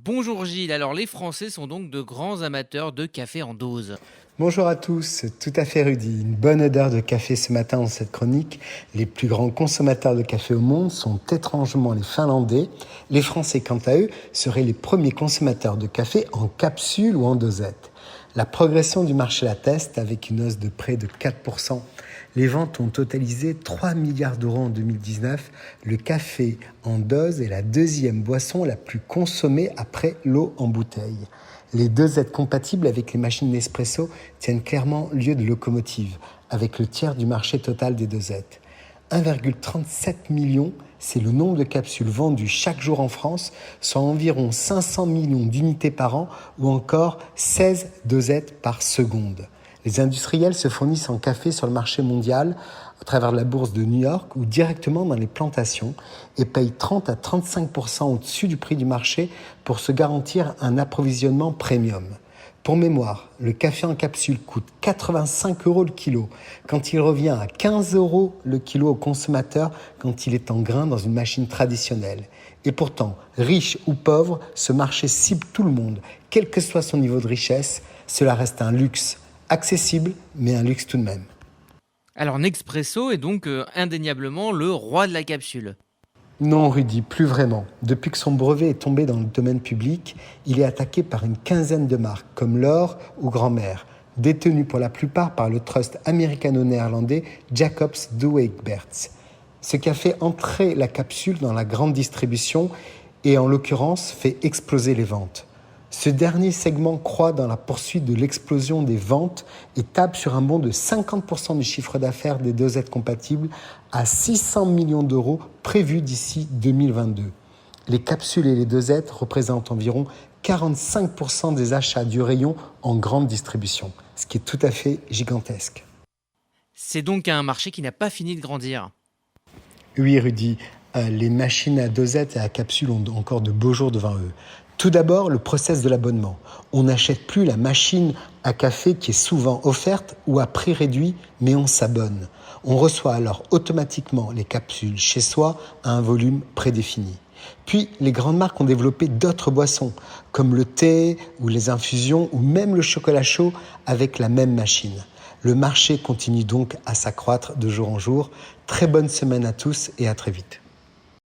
Bonjour Gilles, alors les Français sont donc de grands amateurs de café en dose. Bonjour à tous, tout à fait Rudy. Une bonne odeur de café ce matin dans cette chronique. Les plus grands consommateurs de café au monde sont étrangement les Finlandais. Les Français, quant à eux, seraient les premiers consommateurs de café en capsule ou en dosette. La progression du marché l'atteste avec une hausse de près de 4%. Les ventes ont totalisé 3 milliards d'euros en 2019. Le café en dose est la deuxième boisson la plus consommée après l'eau en bouteille. Les dosettes compatibles avec les machines Nespresso tiennent clairement lieu de locomotive, avec le tiers du marché total des dosettes. 1,37 million, c'est le nombre de capsules vendues chaque jour en France, soit environ 500 millions d'unités par an ou encore 16 dosettes par seconde. Les industriels se fournissent en café sur le marché mondial à travers la bourse de New York ou directement dans les plantations et payent 30 à 35% au-dessus du prix du marché pour se garantir un approvisionnement premium. Pour mémoire, le café en capsule coûte 85 € le kilo, quand il revient à 15 € le kilo au consommateur quand il est en grain dans une machine traditionnelle. Et pourtant, riche ou pauvre, ce marché cible tout le monde, quel que soit son niveau de richesse. Cela reste un luxe, accessible, mais un luxe tout de même. Alors Nespresso est donc indéniablement le roi de la capsule. Non, Rudy, plus vraiment. Depuis que son brevet est tombé dans le domaine public, il est attaqué par une quinzaine de marques, comme L'Or ou Grand-Mère, détenues pour la plupart par le trust américano-néerlandais Jacobs Douwe Egberts. Ce qui a fait entrer la capsule dans la grande distribution et en l'occurrence fait exploser les ventes. Ce dernier segment croît dans la poursuite de l'explosion des ventes et table sur un bond de 50% du chiffre d'affaires des dosettes compatibles à 600 millions d'euros prévus d'ici 2022. Les capsules et les dosettes représentent environ 45% des achats du rayon en grande distribution, ce qui est tout à fait gigantesque. C'est donc un marché qui n'a pas fini de grandir. Oui, Rudy, les machines à dosettes et à capsules ont encore de beaux jours devant eux. Tout d'abord, le process de l'abonnement. On n'achète plus la machine à café qui est souvent offerte ou à prix réduit, mais on s'abonne. On reçoit alors automatiquement les capsules chez soi à un volume prédéfini. Puis, les grandes marques ont développé d'autres boissons, comme le thé ou les infusions ou même le chocolat chaud avec la même machine. Le marché continue donc à s'accroître de jour en jour. Très bonne semaine à tous et à très vite.